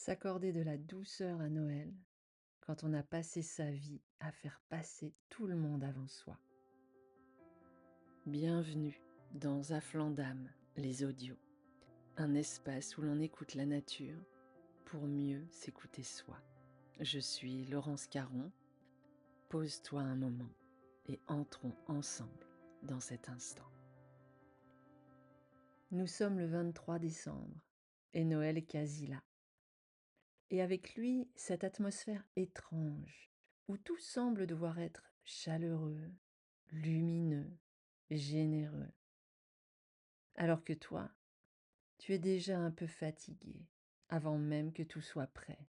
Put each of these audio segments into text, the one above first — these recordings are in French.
S'accorder de la douceur à Noël, quand on a passé sa vie à faire passer tout le monde avant soi. Bienvenue dans Afflandame, les audios, un espace où l'on écoute la nature pour mieux s'écouter soi. Je suis Laurence Caron, pose-toi un moment et entrons ensemble dans cet instant. Nous sommes le 23 décembre et Noël est quasi là. Et avec lui, cette atmosphère étrange, où tout semble devoir être chaleureux, lumineux, généreux. Alors que toi, tu es déjà un peu fatigué, avant même que tout soit prêt.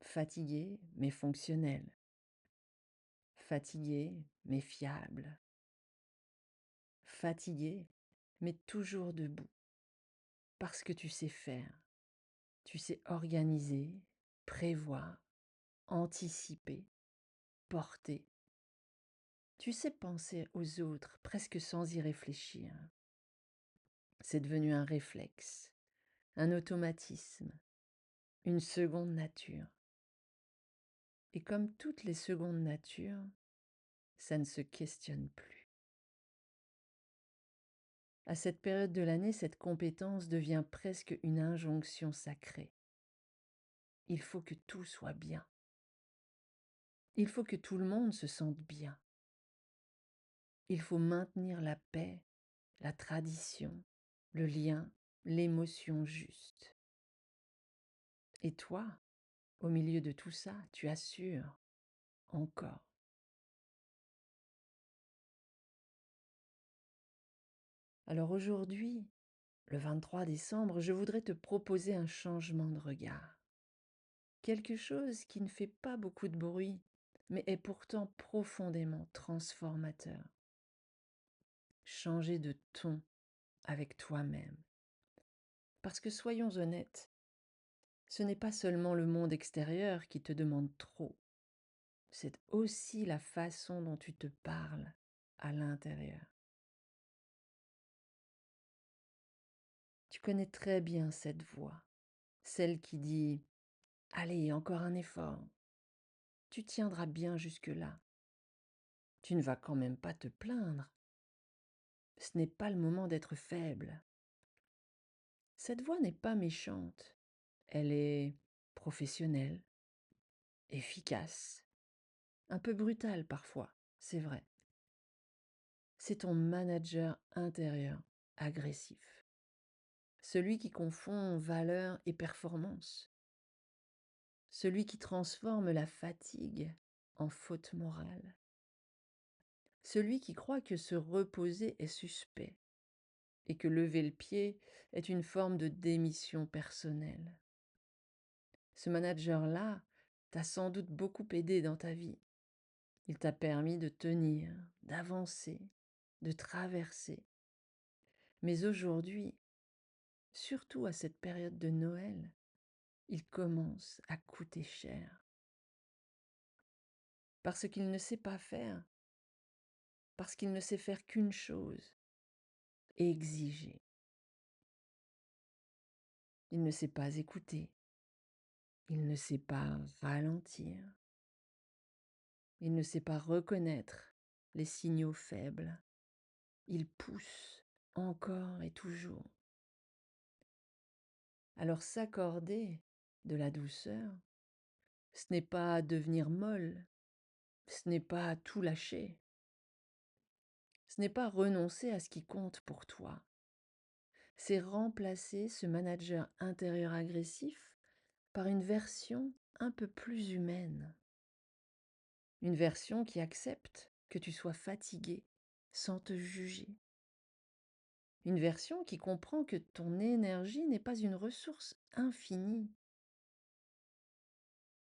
Fatigué, mais fonctionnel. Fatigué, mais fiable. Fatigué, mais toujours debout. Parce que tu sais faire, tu sais organiser, prévoir, anticiper, porter. Tu sais penser aux autres presque sans y réfléchir. C'est devenu un réflexe, un automatisme, une seconde nature. Et comme toutes les secondes natures, ça ne se questionne plus. À cette période de l'année, cette compétence devient presque une injonction sacrée. Il faut que tout soit bien. Il faut que tout le monde se sente bien. Il faut maintenir la paix, la tradition, le lien, l'émotion juste. Et toi, au milieu de tout ça, tu assures encore. Alors aujourd'hui, le 23 décembre, je voudrais te proposer un changement de regard. Quelque chose qui ne fait pas beaucoup de bruit, mais est pourtant profondément transformateur. Changer de ton avec toi-même. Parce que soyons honnêtes, ce n'est pas seulement le monde extérieur qui te demande trop, c'est aussi la façon dont tu te parles à l'intérieur. Tu connais très bien cette voix, celle qui dit « Allez, encore un effort, tu tiendras bien jusque-là. Tu ne vas quand même pas te plaindre. Ce n'est pas le moment d'être faible. » Cette voix n'est pas méchante, elle est professionnelle, efficace, un peu brutale parfois, c'est vrai. C'est ton manager intérieur agressif, celui qui confond valeur et performance, celui qui transforme la fatigue en faute morale, celui qui croit que se reposer est suspect et que lever le pied est une forme de démission personnelle. Ce manager-là t'a sans doute beaucoup aidé dans ta vie. Il t'a permis de tenir, d'avancer, de traverser. Mais aujourd'hui, surtout à cette période de Noël, il commence à coûter cher. Parce qu'il ne sait pas faire, parce qu'il ne sait faire qu'une chose, exiger. Il ne sait pas écouter, il ne sait pas ralentir, il ne sait pas reconnaître les signaux faibles. Il pousse encore et toujours. Alors s'accorder de la douceur, ce n'est pas devenir molle, ce n'est pas tout lâcher, ce n'est pas renoncer à ce qui compte pour toi. C'est remplacer ce manager intérieur agressif par une version un peu plus humaine. Une version qui accepte que tu sois fatigué sans te juger. Une version qui comprend que ton énergie n'est pas une ressource infinie.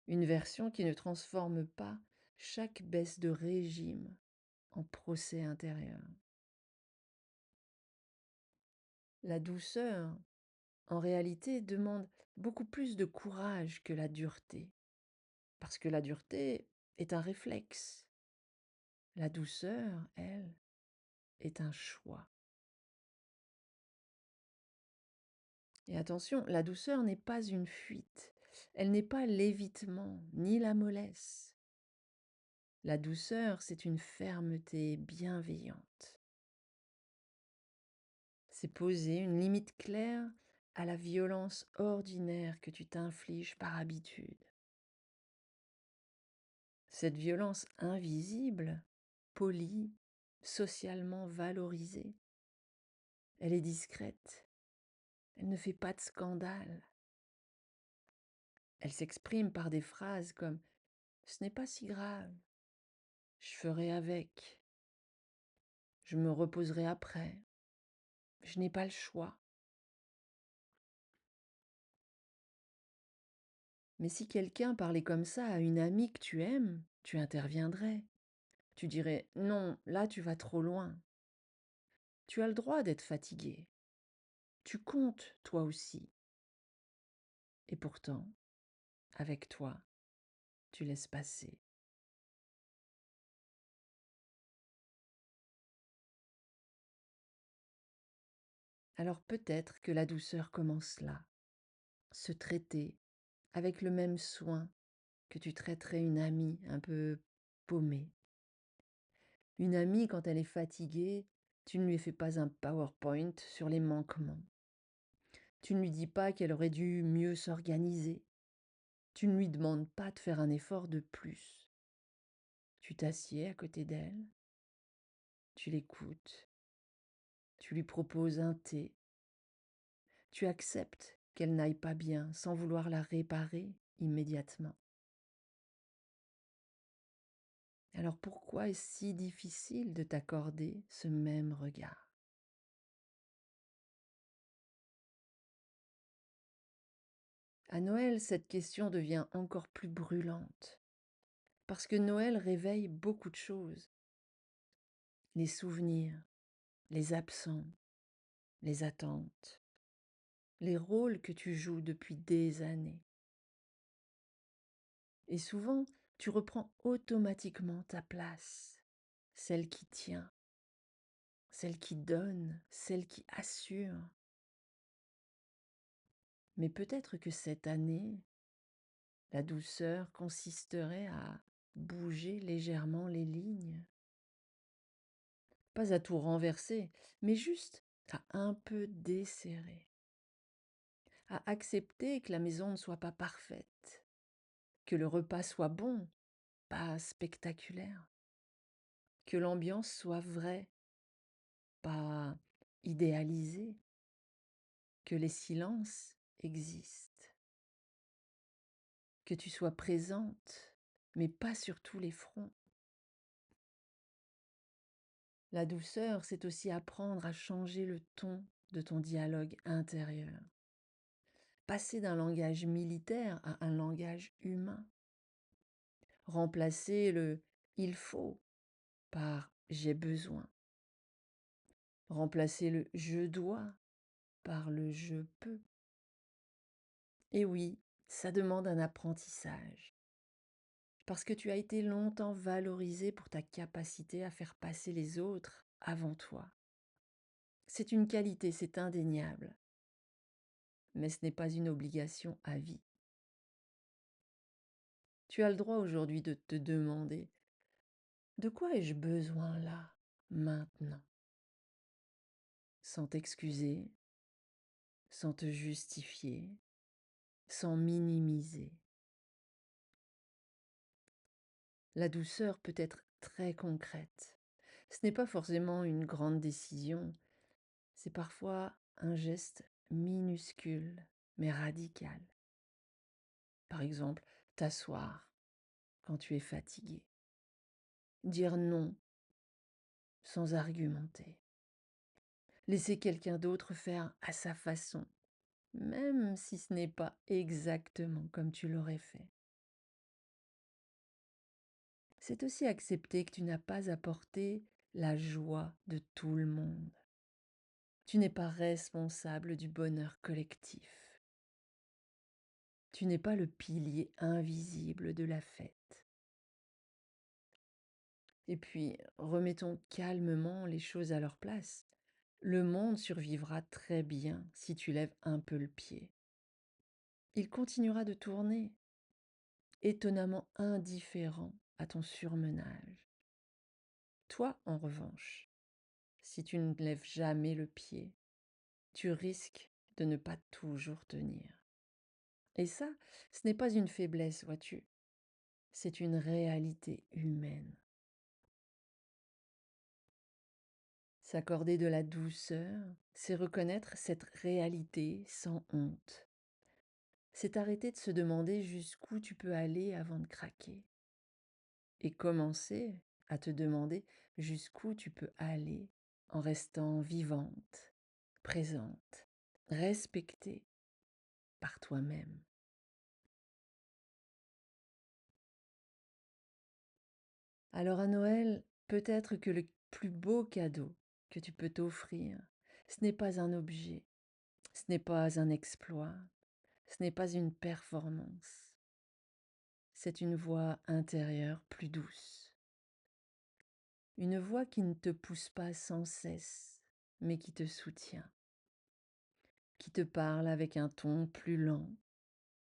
Une version qui ne transforme pas chaque baisse de régime en procès intérieur. La douceur, en réalité, demande beaucoup plus de courage que la dureté, parce que la dureté est un réflexe. La douceur, elle, est un choix. Et attention, la douceur n'est pas une fuite. Elle n'est pas l'évitement, ni la mollesse. La douceur, c'est une fermeté bienveillante. C'est poser une limite claire à la violence ordinaire que tu t'infliges par habitude. Cette violence invisible, polie, socialement valorisée, elle est discrète, elle ne fait pas de scandale. Elle s'exprime par des phrases comme «Ce n'est pas si grave, je ferai avec, je me reposerai après, je n'ai pas le choix». Mais si quelqu'un parlait comme ça à une amie que tu aimes, tu interviendrais. Tu dirais «Non, là tu vas trop loin. Tu as le droit d'être fatigué. Tu comptes, toi aussi». Et pourtant, avec toi, tu laisses passer. Alors peut-être que la douceur commence là, se traiter avec le même soin que tu traiterais une amie un peu paumée. Une amie, quand elle est fatiguée, tu ne lui fais pas un PowerPoint sur les manquements. Tu ne lui dis pas qu'elle aurait dû mieux s'organiser. Tu ne lui demandes pas de faire un effort de plus. Tu t'assieds à côté d'elle, tu l'écoutes, tu lui proposes un thé, tu acceptes qu'elle n'aille pas bien sans vouloir la réparer immédiatement. Alors pourquoi est-ce si difficile de t'accorder ce même regard? À Noël, cette question devient encore plus brûlante, parce que Noël réveille beaucoup de choses. Les souvenirs, les absents, les attentes, les rôles que tu joues depuis des années. Et souvent, tu reprends automatiquement ta place, celle qui tient, celle qui donne, celle qui assure. Mais peut-être que cette année, la douceur consisterait à bouger légèrement les lignes, pas à tout renverser, mais juste à un peu desserrer, à accepter que la maison ne soit pas parfaite, que le repas soit bon, pas spectaculaire, que l'ambiance soit vraie, pas idéalisée, que les silences existent, que tu sois présente, mais pas sur tous les fronts. La douceur, c'est aussi apprendre à changer le ton de ton dialogue intérieur, passer d'un langage militaire à un langage humain, remplacer le «il faut» par «j'ai besoin», remplacer le «je dois» par le «je peux». Et oui, ça demande un apprentissage, parce que tu as été longtemps valorisé pour ta capacité à faire passer les autres avant toi. C'est une qualité, c'est indéniable, mais ce n'est pas une obligation à vie. Tu as le droit aujourd'hui de te demander: «De quoi ai-je besoin là, maintenant?» Sans t'excuser, sans te justifier, sans minimiser. La douceur peut être très concrète. Ce n'est pas forcément une grande décision, c'est parfois un geste minuscule mais radical. Par exemple, t'asseoir quand tu es fatigué, dire non sans argumenter, laisser quelqu'un d'autre faire à sa façon, même si ce n'est pas exactement comme tu l'aurais fait. C'est aussi accepter que tu n'as pas apporté la joie de tout le monde. Tu n'es pas responsable du bonheur collectif. Tu n'es pas le pilier invisible de la fête. Et puis, remettons calmement les choses à leur place. Le monde survivra très bien si tu lèves un peu le pied. Il continuera de tourner, étonnamment indifférent à ton surmenage. Toi, en revanche, si tu ne lèves jamais le pied, tu risques de ne pas toujours tenir. Et ça, ce n'est pas une faiblesse, vois-tu, c'est une réalité humaine. S'accorder de la douceur, c'est reconnaître cette réalité sans honte. C'est arrêter de se demander jusqu'où tu peux aller avant de craquer. Et commencer à te demander jusqu'où tu peux aller en restant vivante, présente, respectée par toi-même. Alors à Noël, peut-être que le plus beau cadeau que tu peux t'offrir, ce n'est pas un objet, ce n'est pas un exploit, ce n'est pas une performance, c'est une voix intérieure plus douce. Une voix qui ne te pousse pas sans cesse, mais qui te soutient, qui te parle avec un ton plus lent,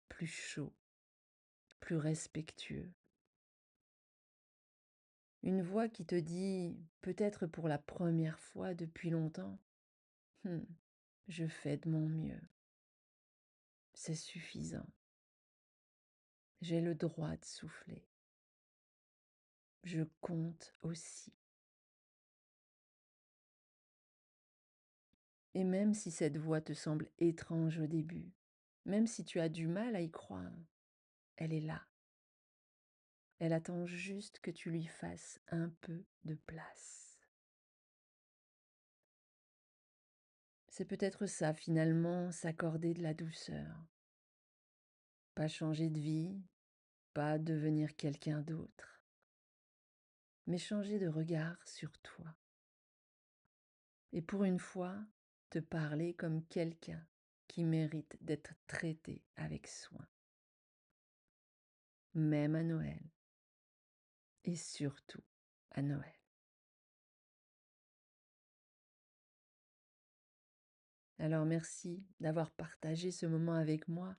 plus chaud, plus respectueux. Une voix qui te dit, peut-être pour la première fois depuis longtemps, Hmm, je fais de mon mieux, c'est suffisant, j'ai le droit de souffler, je compte aussi. Et même si cette voix te semble étrange au début, même si tu as du mal à y croire, elle est là. Elle attend juste que tu lui fasses un peu de place. C'est peut-être ça finalement, s'accorder de la douceur. Pas changer de vie, pas devenir quelqu'un d'autre, mais changer de regard sur toi. Et pour une fois, te parler comme quelqu'un qui mérite d'être traité avec soin, même à Noël, et surtout à Noël. Alors merci d'avoir partagé ce moment avec moi.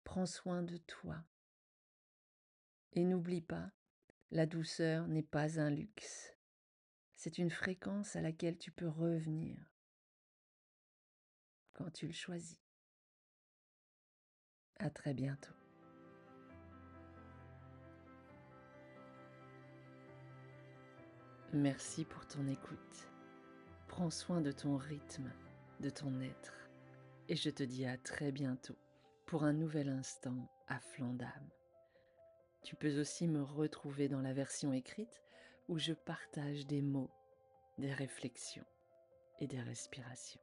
Prends soin de toi et n'oublie pas, la douceur n'est pas un luxe. C'est une fréquence à laquelle tu peux revenir quand tu le choisis. À très bientôt. Merci pour ton écoute. Prends soin de ton rythme, de ton être. Et je te dis à très bientôt pour un nouvel instant à flanc d'âme. Tu peux aussi me retrouver dans la version écrite où je partage des mots, des réflexions et des respirations.